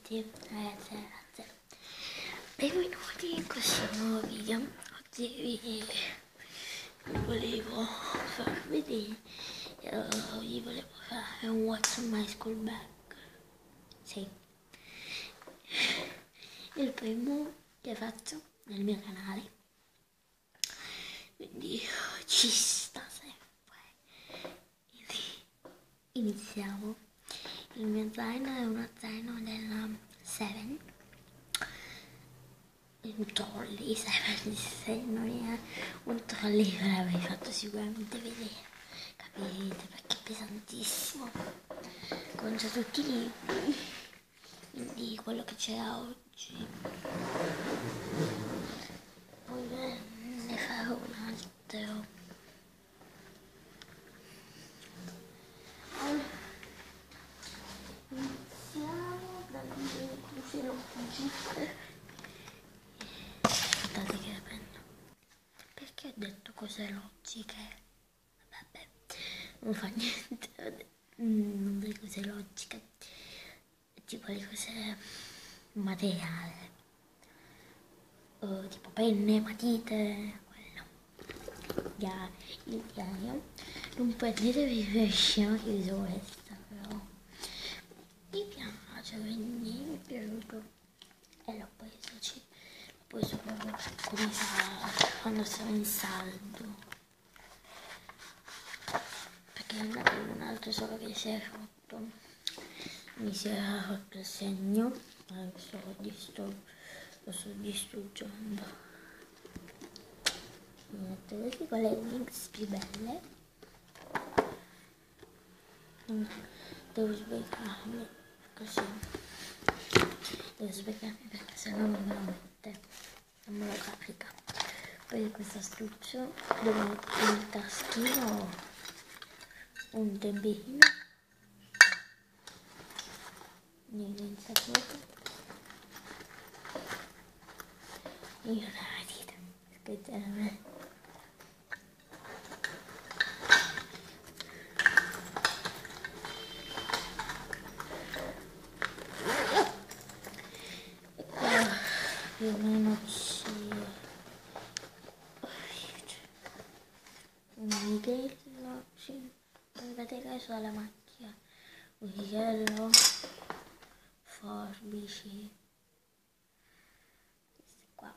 tutti, ragazzi, benvenuti in questo nuovo video. Oggi vi volevo far vedere, vi volevo fare un What's on my school bag. Sì, il primo che faccio nel mio canale, quindi ci sta sempre. Quindi iniziamo. Il mio zaino è uno zaino della Seven, un trolley. Seven, se non è un trolley ve l'avrei fatto sicuramente vedere, capite, perché è pesantissimo, con già tutti i libri, quindi quello che c'era oggi. Poi ne farò un altro. Aspettate che la prendo. Perché ho detto cose logiche? Vabbè, non fa niente. Non le cose logiche, tipo le cose materiali, tipo penne, matite, quello. Il diario. Non prenditevi per scema che uso questa, però mi piace, quindi mi è piaciuto e l'ho preso proprio come fa quando sono in saldo, perché ne avevo un altro solo che si è rotto, mi si era rotto il segno, adesso lo sto distruggendo. Mi metto così con le mix più belle. Devo sbrigarmi così, perché sennò non me lo mette, non me lo carica. Poi questo astuccio dove metto il taschino, un temperino, niente foto e una matita, scherzare. Più o meno un righello, sì, guardate caso alla macchina, un righello, forbici, queste qua,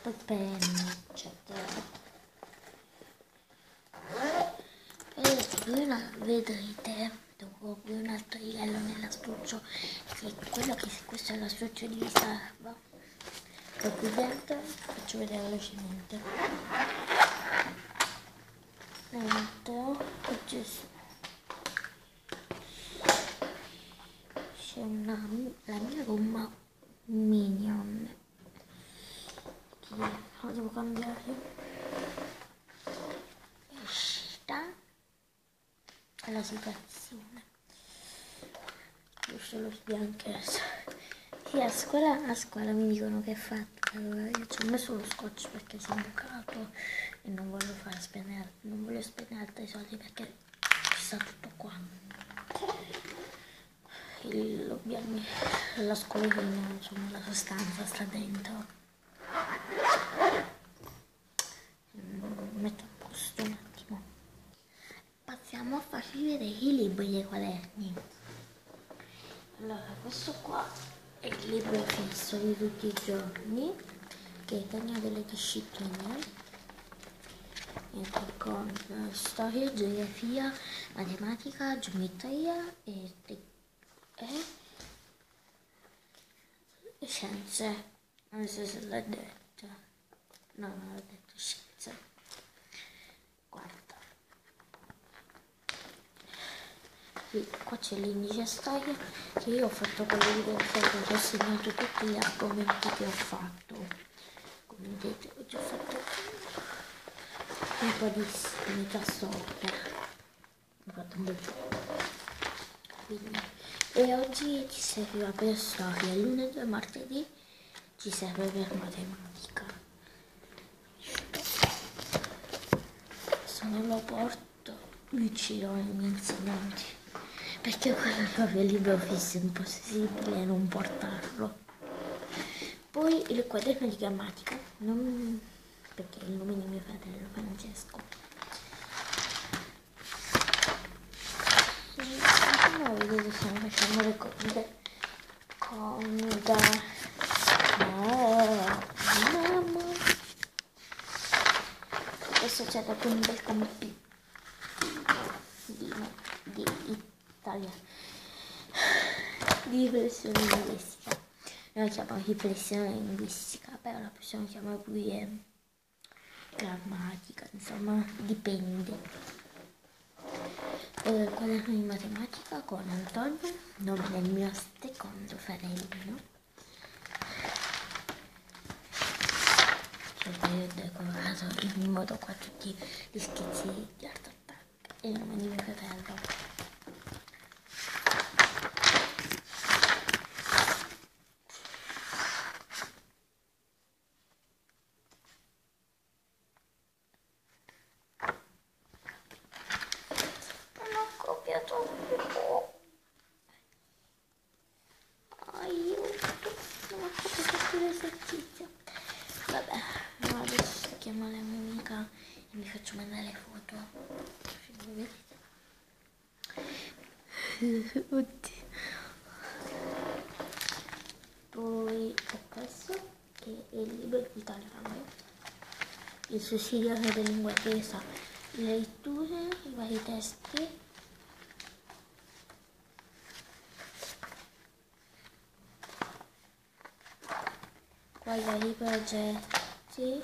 poi penne, eccetera. E prima vedrete, dopo un altro righello nell'astuccio, che quello che questo è l'astuccio di riserva, che qui dentro faccio vedere velocemente. Dentro c'è la mia gomma Minion, che la devo cambiare. La situazione, giusto lo sbianchesso. Sì, a scuola mi dicono che è fatta, allora io ci ho messo lo scotch perché si è bucato e non voglio spendere altri soldi perché ci sta tutto qua. La scolina, insomma, la sostanza sta dentro. Metto a posto un attimo. Passiamo a farvi vedere i libri dei quaderni. Allora, questo qua è il libro fisso di tutti i giorni, che tenga delle discipline, con storia, geografia, matematica, geometria e scienze. Non so se l'ho detto. No, non l'ho detto, scienze. Guarda. Qua c'è l'indice storia, che io ho fatto con le video che ho segnato tutti gli argomenti che ho fatto. Come vedete, oggi ho fatto un po' di metà storia, ho fatto un bel po'. E oggi ci serviva per storia, lunedì e martedì ci serve per matematica. Adesso non lo porto uccido i miei insegnanti, perché quello è proprio il libro fisso, è impossibile non portarlo. Poi il quaderno di grammatica, perché è il nome di mio fratello Francesco. No, vedete, stiamo facendo le cose con mamma. Adesso c'è dopo un bel compito di italiano, di riflessione linguistica. Noi chiamiamo riflessione linguistica, però la possiamo chiamare pure grammatica, insomma, dipende. Quaderno di matematica con Antonio, nome del mio secondo fratellino. Io ho decorato in modo qua tutti gli schizzi di Art Attack e il nome di mio fratello. Non ho copiato un po'. Aiuto, non ho copiato più l'esercizio. Vabbè, no, adesso chiamo la mia amica e mi faccio mandare le foto. Oddio. Poi ho questo che è il libro di italiano, il sussidiario della lingua inglese, le letture, i vari testi. Qua i vari progetti,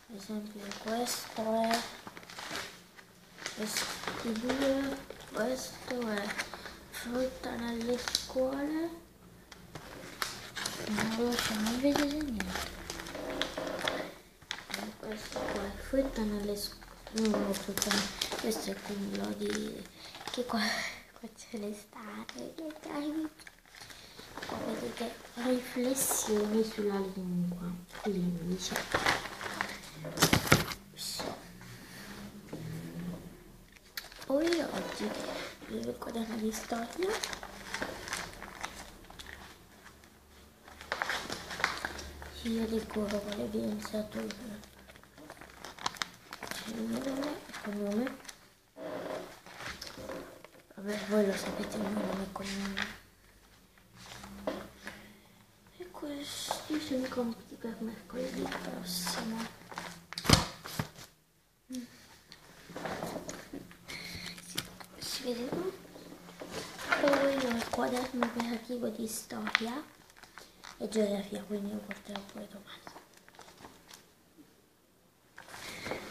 ad esempio questo è questo è frutta nelle scuole, non riesco a vedere niente. E questo qua è frutta nelle scuole, no, questo è quello di che qua c'è l'estate, che dai. Qua vedete riflessioni sulla lingua l'indice. Poi oggi il quaderno di storia, io decoro con l'evidenziatore il mio nome, il cognome. Vabbè, voi lo sapete il mio nome e cognome. E questi sono i compiti per mercoledì prossimo. Si vedono? Poi ho il quaderno operativo di storia e geografia, quindi lo porterò pure domani.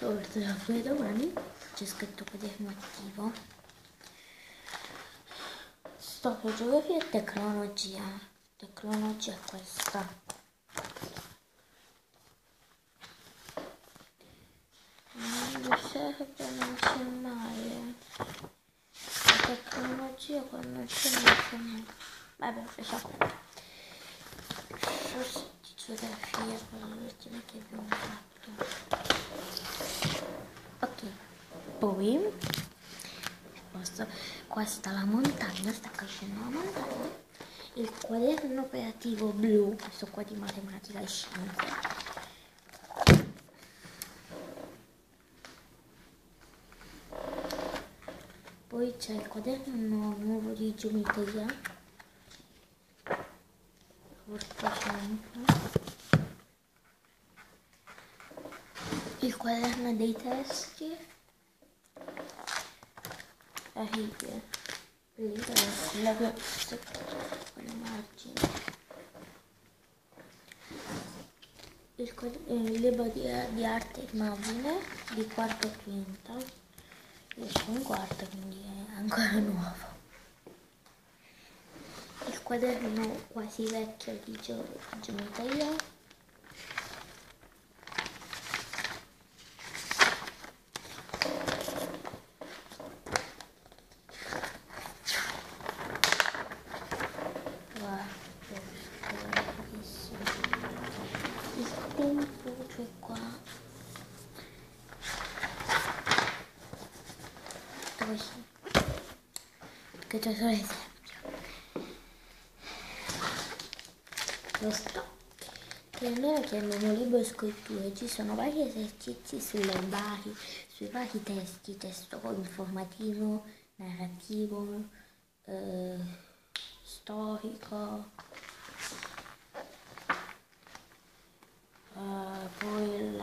Lo porterò pure domani, c'è scritto quaderno attivo. Storia, geografia e tecnologia. Tecnologia è questa. Non serve, non c'è mai. La tecnologia quando c'è non c'è mai. Vabbè, facciamo. Forse di geografia, quella l'ultima che abbiamo fatto. Ok, poi qua sta la montagna, sta crescendo la montagna. Il quaderno operativo blu, questo qua di matematica e scienze. Poi c'è il quaderno nuovo di geometria, il quaderno dei testi, la righe, con le margini, il libro di arte immagine di quarto e quinta, io sono in quarto quindi è ancora nuovo. Il quaderno quasi vecchio di geometria, il tempo, cioè qua fatto così, perché c'è solo esempio. Lo sto, che noi chiamiamo libro scritture, ci sono vari esercizi sui vari testi, testo informativo, narrativo, storico, poi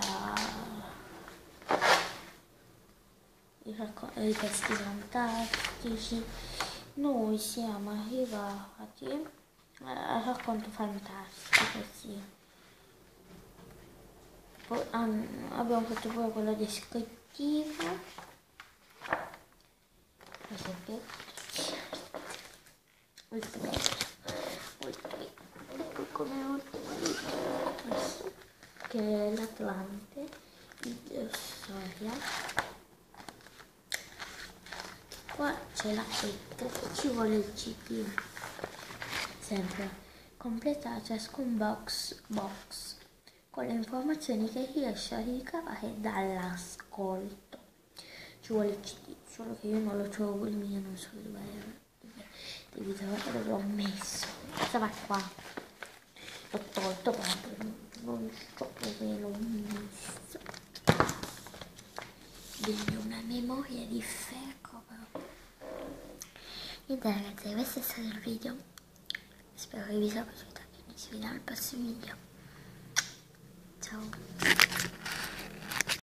i testi fantastici. Noi siamo arrivati al racconto fantastico, sì. Poi abbiamo fatto pure quello descrittivo. Questo è bello. Questo è bello. Poi come ultimo questo, che è l'Atlante, storia. Qua c'è la PET, ci vuole il CD. Sempre completa ciascun box con le informazioni che riesce a ricavare dall'ascolto. Ci vuole il CD, solo che io non lo trovo, il mio non so dove devi trovare dove l'ho messo. Stava qua, l'ho tolto proprio, non so dove l'ho messo. Devi una memoria di ferro proprio. Niente ragazzi, questo è stato il video, spero che vi sia piaciuto e ci vediamo al prossimo video. Ciao.